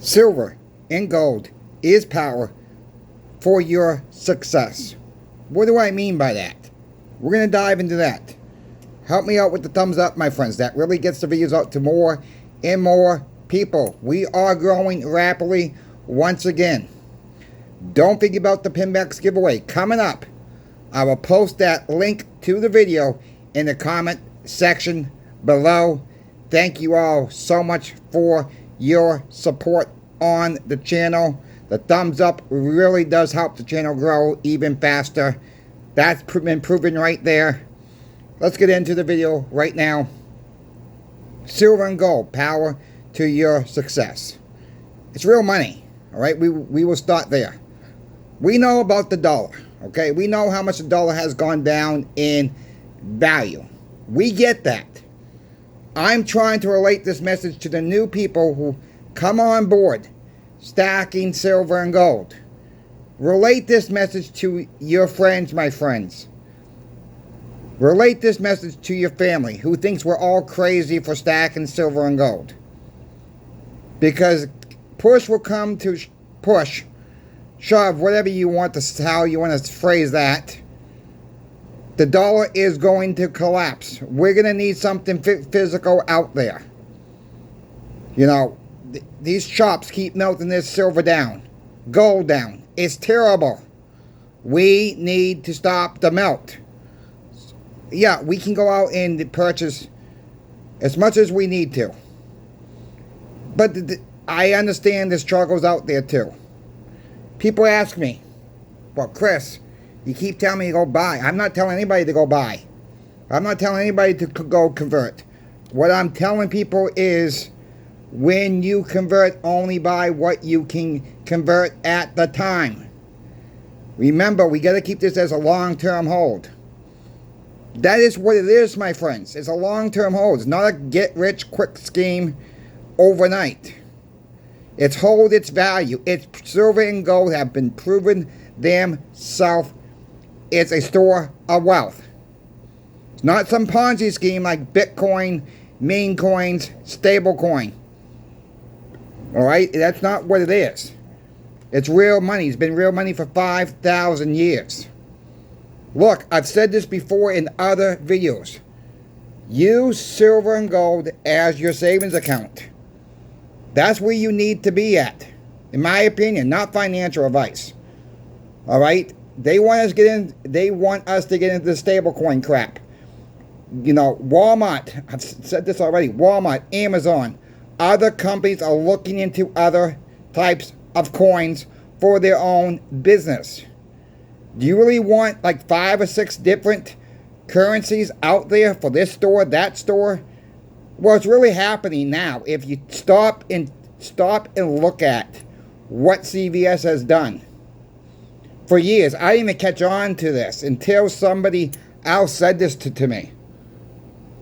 Silver and gold is power for your success. What do I mean by that? We're going to dive into that. Help me out with the thumbs up, my friends. That really gets the videos out to more and more people. We are growing rapidly once again. Don't forget about the Pinbacks giveaway coming up. I will post that link to the video in the comment section below. Thank you all so much for your support on the channel. The thumbs up really does help the channel grow even faster. That's been proven right there. Let's get into the video right now. Silver and gold, power to your success. It's real money, all right? We will start there. We know about the dollar, okay? We know how much the dollar has gone down in value. We get that. I'm trying to relate this message to the new people who come on board stacking silver and gold. Relate this message to your friends, my friends. Relate this message to your family who thinks we're all crazy for stacking silver and gold. Because push will come to push, shove, whatever you want to, how you want to phrase that. The dollar is going to collapse. We're going to need something physical out there. You know, these shops keep melting this silver down, gold down. It's terrible. We need to stop the melt. Yeah, we can go out and purchase as much as we need to. But I understand the struggles out there too. People ask me, well, Chris, you keep telling me to go buy. I'm not telling anybody to go buy. I'm not telling anybody to go convert. What I'm telling people is when you convert, only buy what you can convert at the time. Remember, we got to keep this as a long-term hold. That is what it is, my friends. It's a long-term hold. It's not a get-rich-quick scheme overnight. It's hold its value. It's silver and gold have been proven themselves. It's a store of wealth. It's not some Ponzi scheme like Bitcoin, meme coins, stable coin. Alright? That's not what it is. It's real money. It's been real money for 5,000 years. Look, I've said this before in other videos. Use silver and gold as your savings account. That's where you need to be at. In my opinion, not financial advice. Alright? They want us to get into the stablecoin crap. You know, Walmart, I've said this already, Walmart, Amazon, other companies are looking into other types of coins for their own business. Do you really want like 5 or 6 different currencies out there for this store, that store? Well, it's really happening now. If you stop and look at what CVS has done. For years, I didn't even catch on to this until somebody else said this to me.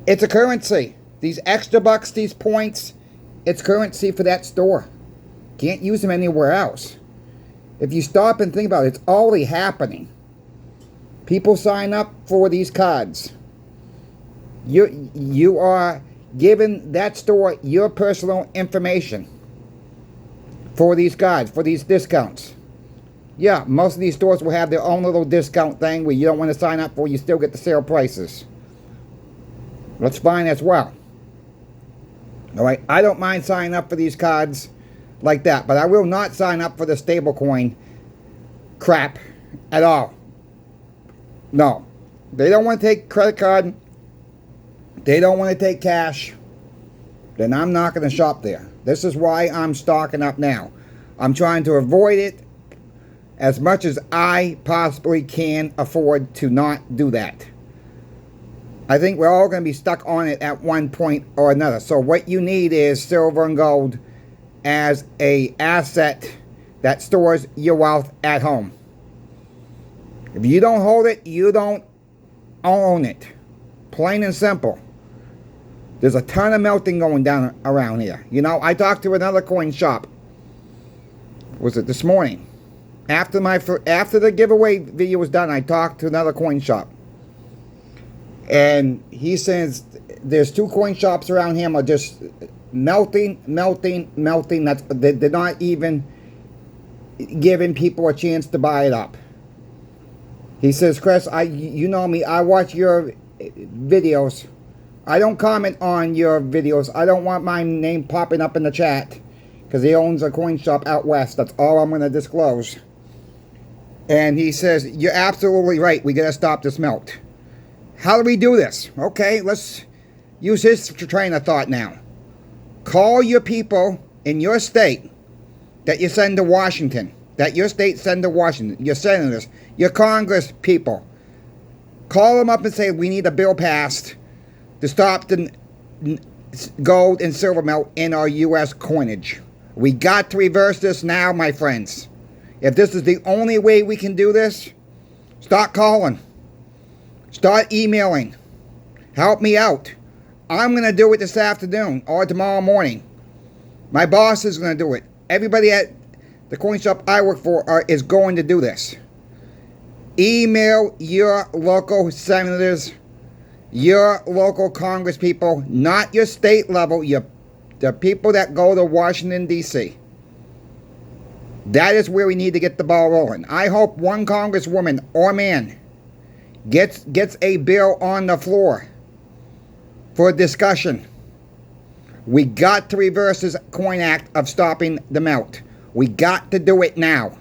It's a currency. These extra bucks, these points, it's currency for that store. Can't use them anywhere else. If you stop and think about it, it's already happening. People sign up for these cards. You are giving that store your personal information for these cards, for these discounts. Yeah, most of these stores will have their own little discount thing where you don't want to sign up for, you still get the sale prices. That's fine as well. Alright, I don't mind signing up for these cards like that, but I will not sign up for the stablecoin crap at all. No. They don't want to take credit card. They don't want to take cash. Then I'm not going to shop there. This is why I'm stocking up now. I'm trying to avoid it as much as I possibly can afford to not do that. I think we're all going to be stuck on it at one point or another. So what you need is silver and gold as an asset that stores your wealth at home. If you don't hold it, you don't own it. Plain and simple. There's a ton of melting going down around here. You know, I talked to another coin shop. Was it this morning? After the giveaway video was done, I talked to another coin shop. And he says there's 2 coin shops around him are just melting. They're not even giving people a chance to buy it up. He says, Chris, you know me, I watch your videos. I don't comment on your videos. I don't want my name popping up in the chat because he owns a coin shop out west. That's all I'm going to disclose. And he says, you're absolutely right. We got to stop this melt. How do we do this? Okay, let's use his train of thought now. Call your people in your state that you send to Washington. That your state send to Washington. Your senators. Your Congress people. Call them up and say, we need a bill passed to stop the gold and silver melt in our U.S. coinage. We got to reverse this now, my friends. If this is the only way we can do this, start calling. Start emailing. Help me out. I'm going to do it this afternoon or tomorrow morning. My boss is going to do it. Everybody at the coin shop I work for is going to do this. Email your local senators, your local Congress people, not your state level, the people that go to Washington, D.C. That is where we need to get the ball rolling. I hope one congresswoman or man gets a bill on the floor for discussion. We got to reverse this coin act of stopping the melt. We got to do it now.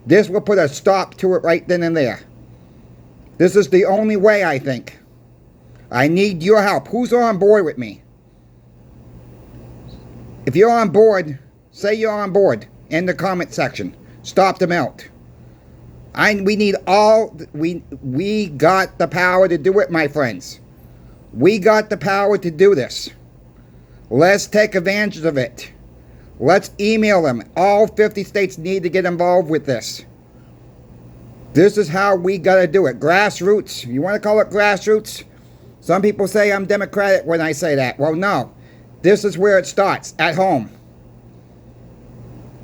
This will put a stop to it right then and there. This is the only way, I think. I need your help. Who's on board with me? If you're on board, say you're on board in the comment section. Stop the melt. We need all, we got the power to do it, my friends. We got the power to do this. Let's take advantage of it. Let's email them. All 50 states need to get involved with this. This is how we got to do it. Grassroots. You want to call it grassroots? Some people say I'm Democratic when I say that. Well, no. This is where it starts. At home.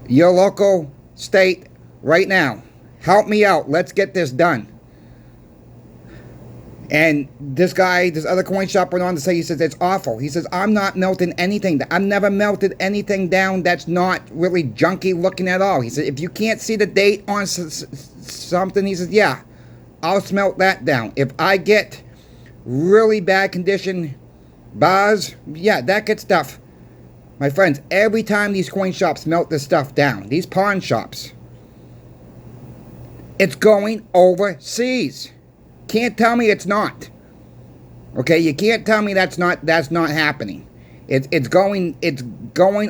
Your local state right now. Help me out. Let's get this done. And this other coin shop went on to say, he says, it's awful. He says, I'm not melting anything. I've never melted anything down that's not really junky looking at all. He said, if you can't see the date on something, he says, yeah, I'll smelt that down. If I get really bad condition bars, yeah, that gets stuff. My friends, every time these coin shops melt this stuff down, these pawn shops, it's going overseas. Can't tell me it's not. Okay, you can't tell me that's not happening. It's going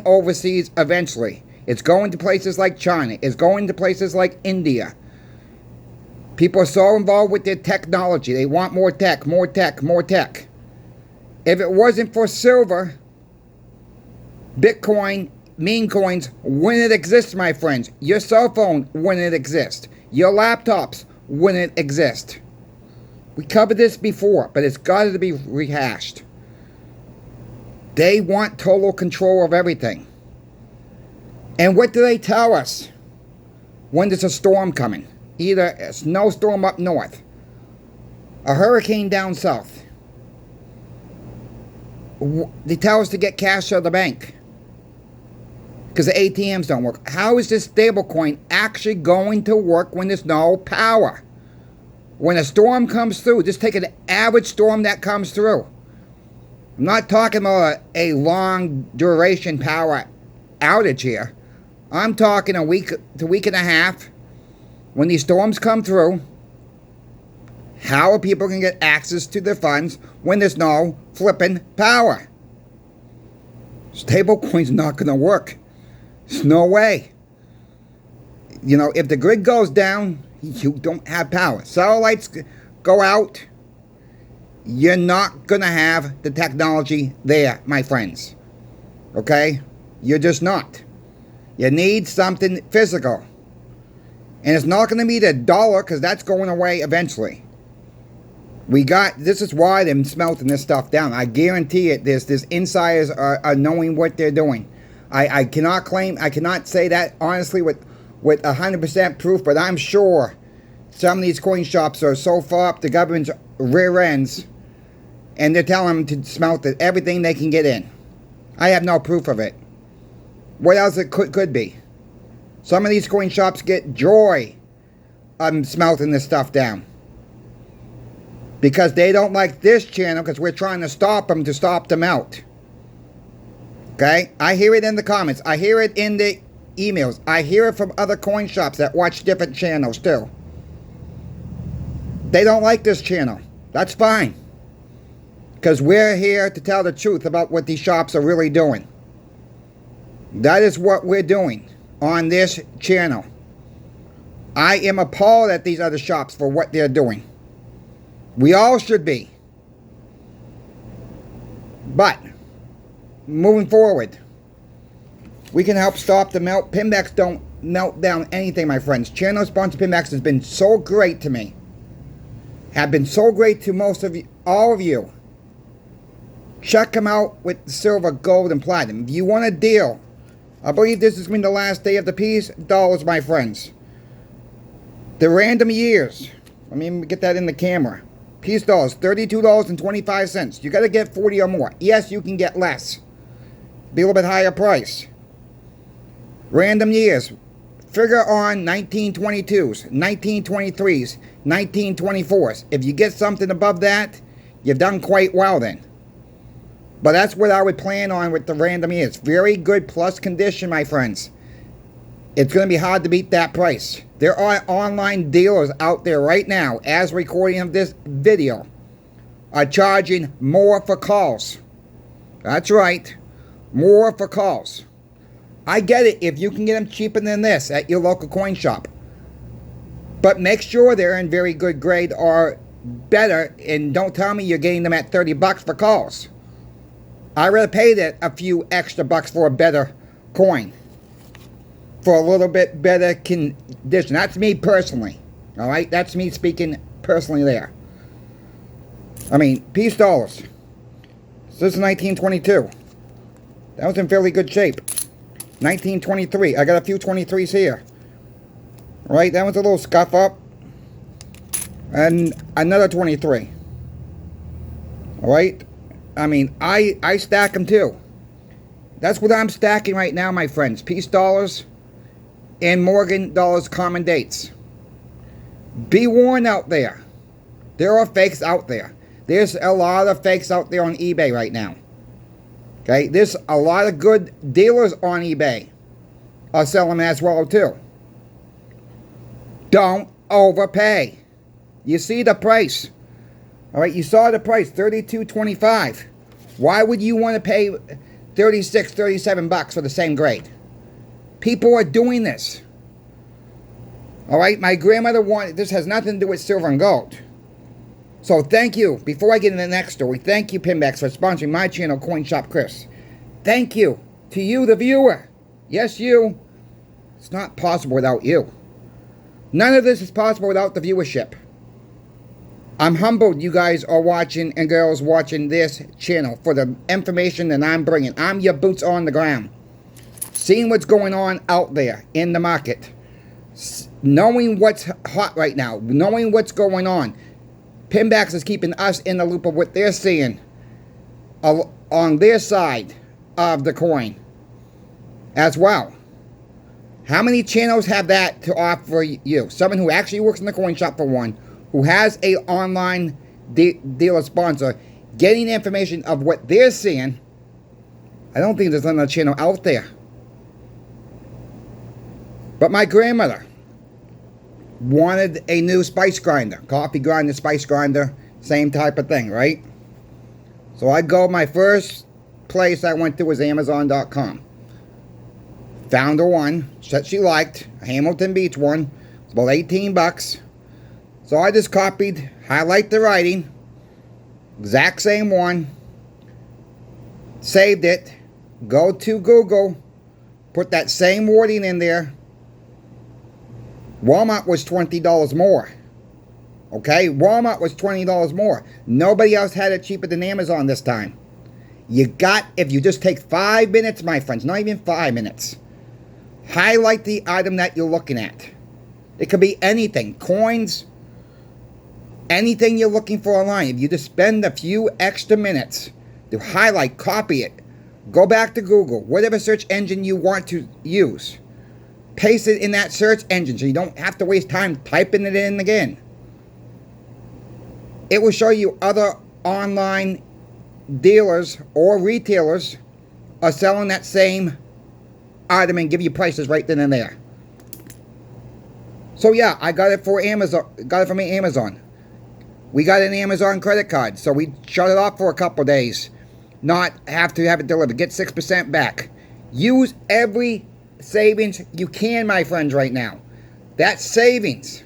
overseas eventually. It's going to places like China. It's going to places like India. People are so involved with their technology. They want more tech, more tech, more tech. If it wasn't for silver, Bitcoin, meme coins wouldn't exist, my friends. Your cell phone wouldn't exist. Your laptops wouldn't exist. We covered this before, but it's got to be rehashed. They want total control of everything. And what do they tell us when there's a storm coming? Either a snowstorm up north, a hurricane down south. They tell us to get cash out of the bank because the ATMs don't work. How is this stablecoin actually going to work when there's no power? When a storm comes through, just take an average storm that comes through. I'm not talking about a long duration power outage here. I'm talking a week to week and a half. When these storms come through, how are people going to get access to their funds when there's no flipping power? Stablecoin's not going to work. There's no way. You know, if the grid goes down, you don't have power. Satellites go out, you're not going to have the technology there, my friends. Okay? You're just not. You need something physical. And it's not going to be the dollar because that's going away eventually. This is why they're smelting this stuff down. I guarantee it, there's insiders are knowing what they're doing. I cannot say that honestly with 100% proof, but I'm sure some of these coin shops are so far up the government's rear ends and they're telling them to smelt everything they can get in. I have no proof of it. What else it could be? Some of these coin shops get joy of smelting this stuff down. Because they don't like this channel because we're trying to stop them out. Okay? I hear it in the comments. I hear it in the emails. I hear it from other coin shops that watch different channels too. They don't like this channel. That's fine. Because we're here to tell the truth about what these shops are really doing. That is what we're doing on this channel. I am appalled at these other shops for what they're doing. We all should be. But, moving forward, we can help stop the melt. Pinbacks don't melt down anything, my friends. Channel sponsor Pinbacks has been so great to me. Have been so great to most of you, all of you. Check them out with silver, gold, and platinum. If you want a deal, I believe this is going to be the last day of the piece. Dollars, my friends. The random years. Let me get that in the camera. Piece dollars, $32.25. You got to get 40 or more. Yes, you can get less. Be a little bit higher price. Random years. Figure on 1922s, 1923s, 1924s. If you get something above that, you've done quite well then. But that's what I would plan on with the random years. Very good plus condition, my friends. It's going to be hard to beat that price. There are online dealers out there right now, as recording of this video, are charging more for calls. That's right. More for calls. I get it if you can get them cheaper than this at your local coin shop. But make sure they're in very good grade or better, and don't tell me you're getting them at 30 bucks for calls. I'd rather pay that a few extra bucks for a better coin. For a little bit better condition. That's me personally. Alright? That's me speaking personally there. I mean, piece dollars. So this is 1922. That was in fairly good shape. 1923. I got a few 23s here. Alright, that one's a little scuff up. And another 23. Alright? I mean, I stack them too. That's what I'm stacking right now, my friends. Piece dollars and Morgan dollars common dates. Be warned out there. There are fakes out there. There's a lot of fakes out there on eBay right now. Okay, there's a lot of good dealers on eBay are selling as well too. Don't overpay. You see the price. All right, you saw the price, $32.25. Why would you want to pay 36, 37 bucks for the same grade? People are doing this. All right, my grandmother wanted, this has nothing to do with silver and gold. So thank you. Before I get into the next story, thank you, Pinbacks, for sponsoring my channel, Coin Shop Chris. Thank you to you, the viewer. Yes, you. It's not possible without you. None of this is possible without the viewership. I'm humbled you guys are watching and girls watching this channel for the information that I'm bringing. I'm your boots on the ground. Seeing what's going on out there in the market. Knowing what's hot right now. Knowing what's going on. Pinbacks is keeping us in the loop of what they're seeing on their side of the coin as well. How many channels have that to offer you? Someone who actually works in the coin shop for one, who has a online dealer sponsor, getting information of what they're seeing. I don't think there's another channel out there. But my grandmother wanted a new spice grinder. Coffee grinder, spice grinder, same type of thing, right? So I go, my first place I went to was Amazon.com. Found her one that she liked, a Hamilton Beach one. It's about 18 bucks. So I just copied, highlight the writing, exact same one, saved it, go to Google, put that same wording in there. Walmart was $20 more. Okay, Walmart was $20 more. Nobody else had it cheaper than Amazon this time. You got, if you just take 5 minutes, my friends, not even 5 minutes, highlight the item that you're looking at. It could be anything, coins, anything you're looking for online. If you just spend a few extra minutes to highlight, copy it, Go back to Google, whatever search engine you want to use. Paste it in that search engine so you don't have to waste time typing it in again. It will show you other online dealers or retailers are selling that same item and give you prices right then and there. So yeah, I got it for Amazon. Got it from Amazon. We got an Amazon credit card, so we shut it off for a couple days. Not have to have it delivered. Get 6% back. Use every savings you can, my friends, right now. That savings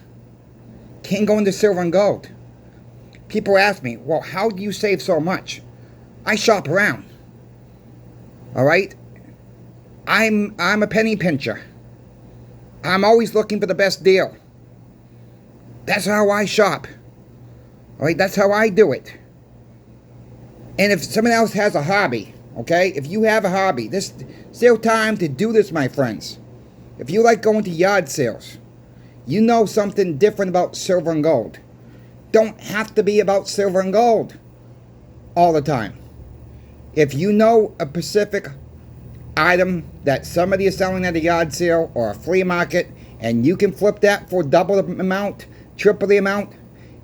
can go into silver and gold. People ask me, well, how do you save so much? I shop around. All right? I'm a penny pincher. I'm always looking for the best deal. That's how I shop. All right? That's how I do it. And if someone else has a hobby, okay? If you have a hobby, this is still time to do this, my friends. If you like going to yard sales, you know something different about silver and gold. Don't have to be about silver and gold all the time. If you know a specific item that somebody is selling at a yard sale or a flea market, and you can flip that for double the amount, triple the amount,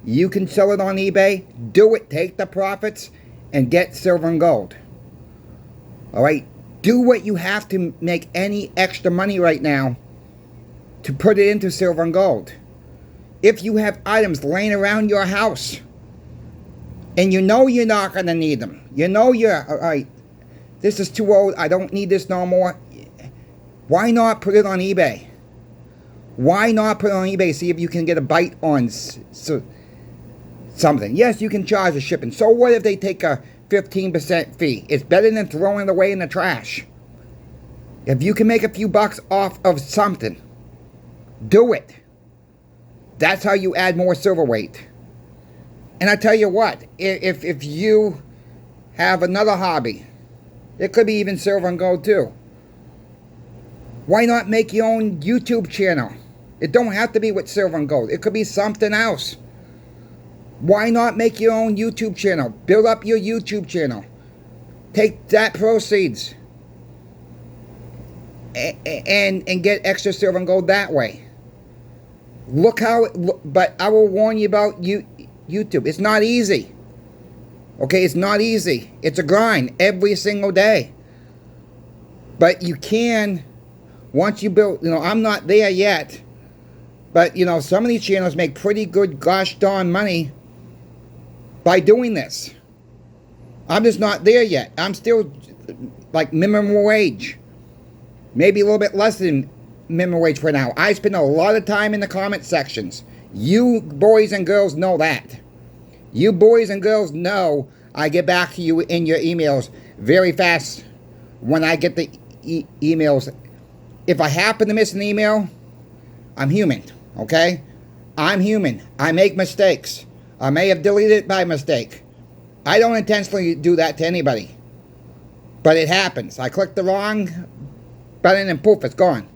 you can sell it on eBay. Do it. Take the profits and get silver and gold. All right? Do what you have to make any extra money right now to put it into silver and gold. If you have items laying around your house and you know you're not going to need them, you know you're, all right, this is too old, I don't need this no more, why not put it on eBay? Why not put it on eBay, see if you can get a bite on something? Yes, you can charge a shipping. So what if they take a 15% fee? It's better than throwing it away in the trash. If you can make a few bucks off of something, do it. That's how you add more silver weight. And I tell you what, if you have another hobby, it could be even silver and gold too. Why not make your own YouTube channel? It don't have to be with silver and gold. It could be something else. Why not make your own YouTube channel? Build up your YouTube channel. Take that proceeds and get extra silver and gold that way. Look how but I will warn you about YouTube. It's not easy. Okay, it's not easy. It's a grind every single day. But you can, once you build, I'm not there yet. But, some of these channels make pretty good gosh darn money by doing this. I'm just not there yet. I'm still like minimum wage. Maybe a little bit less than minimum wage for now. I spend a lot of time in the comment sections. You boys and girls know that. You boys and girls know I get back to you in your emails very fast when I get the emails. If I happen to miss an email, I'm human, okay? I'm human. I make mistakes. I may have deleted it by mistake. I don't intentionally do that to anybody. But it happens. I click the wrong button and poof, it's gone.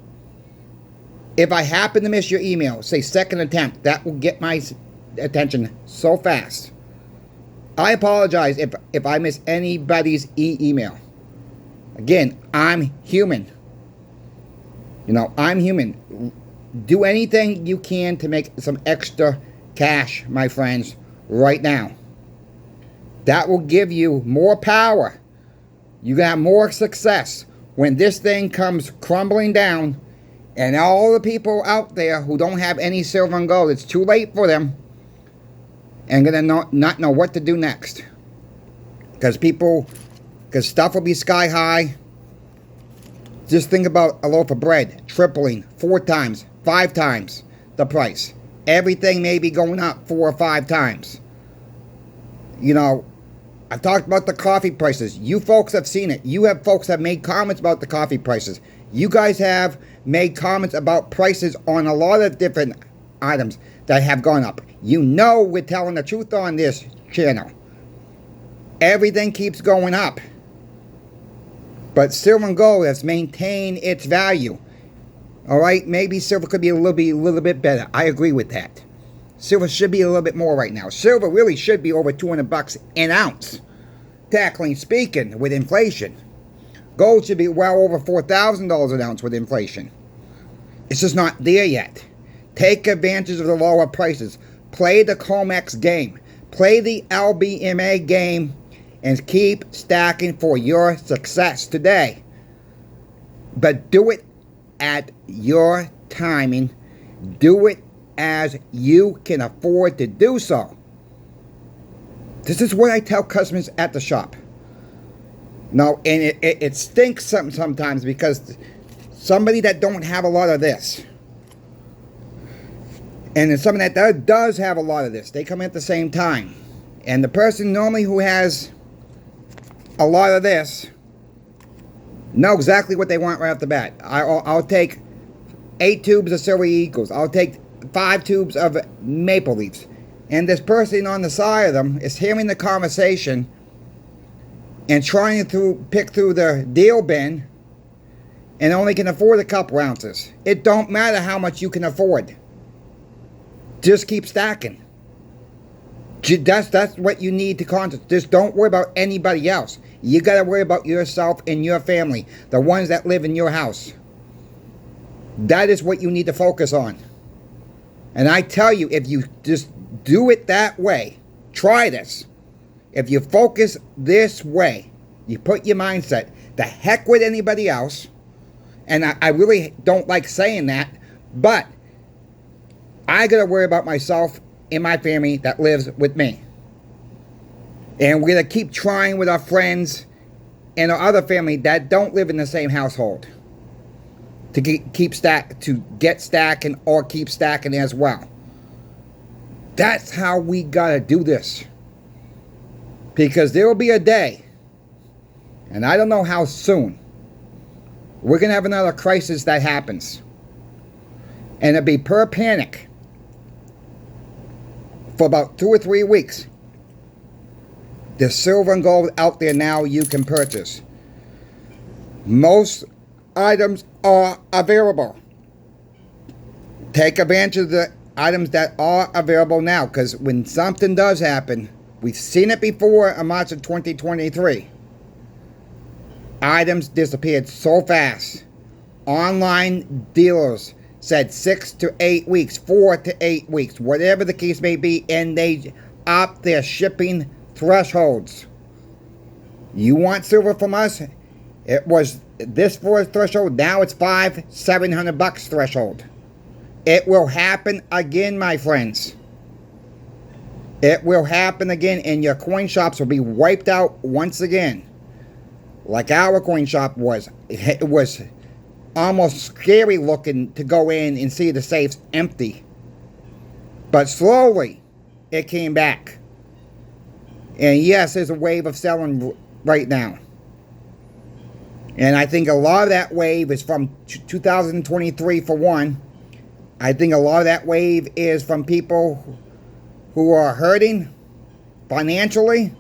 If I happen to miss your email, say second attempt, that will get my attention so fast. I apologize if I miss anybody's email. Again, I'm human. I'm human. Do anything you can to make some extra cash, my friends, right now. That will give you more power. You got more success when this thing comes crumbling down. And all the people out there who don't have any silver and gold, it's too late for them. And gonna not know what to do next. Because stuff will be sky high. Just think about a loaf of bread tripling 4 times, 5 times the price. Everything may be going up 4 or 5 times. I've talked about the coffee prices. You folks have seen it. You have folks have made comments about the coffee prices. You guys have made comments about prices on a lot of different items that have gone up. We're telling the truth on this channel. Everything keeps going up. But silver and gold has maintained its value. All right, maybe silver could be a little bit better. I agree with that. Silver should be a little bit more right now. Silver really should be over $200 an ounce. Tackling speaking with inflation. Gold should be well over $4,000 an ounce with inflation. It's just not there yet. Take advantage of the lower prices. Play the COMEX game. Play the LBMA game and keep stacking for your success today. But do it at your timing. Do it as you can afford to do so. This is what I tell customers at the shop. No, and it stinks sometimes because somebody that don't have a lot of this, and then somebody that does have a lot of this, they come at the same time. And the person normally who has a lot of this know exactly what they want right off the bat. I'll take 8 tubes of Silver Eagles. I'll take 5 tubes of Maple Leafs. And this person on the side of them is hearing the conversation and trying to pick through the deal bin and only can afford a couple ounces. It don't matter how much you can afford. Just keep stacking. That's what you need to concentrate. Just don't worry about anybody else. You got to worry about yourself and your family, the ones that live in your house. That is what you need to focus on. And I tell you, if you just do it that way, try this. If you focus this way, you put your mindset, the heck with anybody else. And I really don't like saying that, but I got to worry about myself and my family that lives with me. And we're going to keep trying with our friends and our other family that don't live in the same household to get stacking or keep stacking as well. That's how we got to do this. Because there will be a day, and I don't know how soon, we're going to have another crisis that happens. And it'll be per panic for about 2 or 3 weeks. There's silver and gold out there now you can purchase. Most items are available. Take advantage of the items that are available now, because when something does happen, we've seen it before in March of 2023. Items disappeared so fast. Online dealers said 6 to 8 weeks, 4 to 8 weeks, whatever the case may be, and they up their shipping thresholds. You want silver from us? It was this for threshold. Now it's $500-700 threshold. It will happen again, my friends. It will happen again, and your coin shops will be wiped out once again. Like our coin shop was. It was almost scary looking to go in and see the safes empty. But slowly, it came back. And yes, there's a wave of selling right now. And I think a lot of that wave is from 2023 for one. I think a lot of that wave is from people who are hurting financially.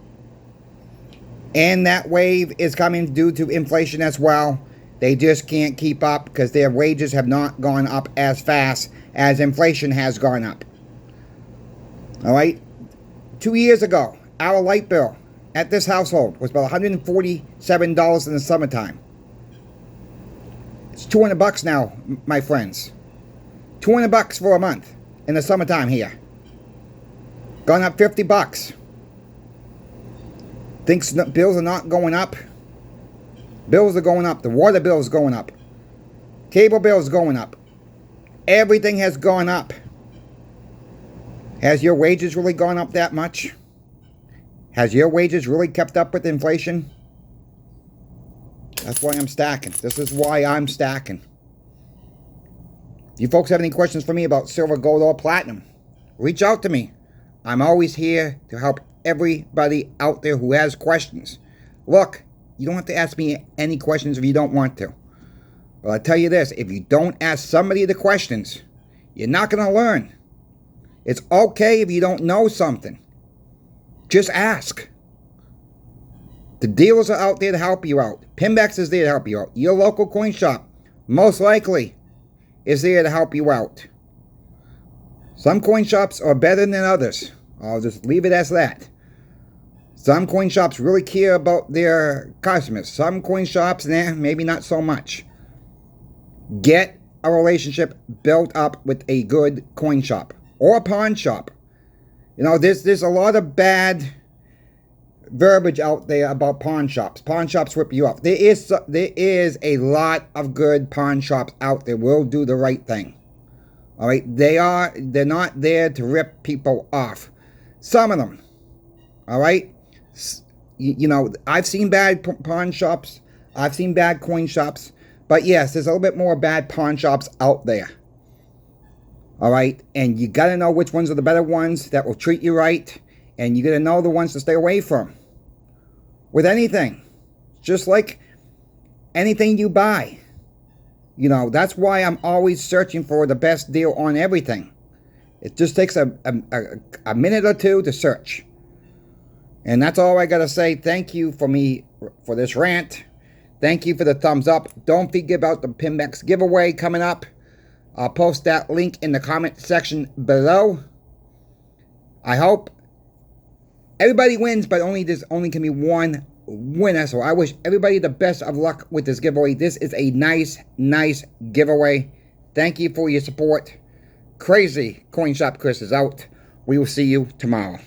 And that wave is coming due to inflation as well. They just can't keep up because their wages have not gone up as fast as inflation has gone up. Alright? 2 years ago, our light bill at this household was about $147 in the summertime. It's $200 now, my friends. $200 for a month in the summertime here. Gone up $50. Thinks bills are not going up. Bills are going up. The water bill is going up. Cable bill is going up. Everything has gone up. Has your wages really gone up that much? Has your wages really kept up with inflation? That's why I'm stacking. This is why I'm stacking. If you folks have any questions for me about silver, gold, or platinum, reach out to me. I'm always here to help everybody out there who has questions. Look, you don't have to ask me any questions if you don't want to. But I'll tell you this, if you don't ask somebody the questions, you're not going to learn. It's okay if you don't know something. Just ask. The dealers are out there to help you out. Pinbacks is there to help you out. Your local coin shop, most likely, is there to help you out. Some coin shops are better than others. I'll just leave it as that. Some coin shops really care about their customers. Some coin shops, maybe not so much. Get a relationship built up with a good coin shop or a pawn shop. You know, there's a lot of bad verbiage out there about pawn shops. Pawn shops rip you off. There is a lot of good pawn shops out there. Will do the right thing. All right, they're not there to rip people off. Some of them. All right, you know, I've seen bad pawn shops. I've seen bad coin shops. But yes, there's a little bit more bad pawn shops out there. All right, and you got to know which ones are the better ones that will treat you right, and you got to know the ones to stay away from. With anything, just like anything you buy. You know, that's why I'm always searching for the best deal on everything. It just takes a minute or two to search. And that's all I got to say. Thank you for this rant. Thank you for the thumbs up. Don't forget about the Pinbacks giveaway coming up. I'll post that link in the comment section below. I hope everybody wins, but there's only can be one winner. So I wish everybody the best of luck with this giveaway. This is a nice giveaway. Thank you for your support. Crazy Coin Shop Chris is out. We will see you tomorrow.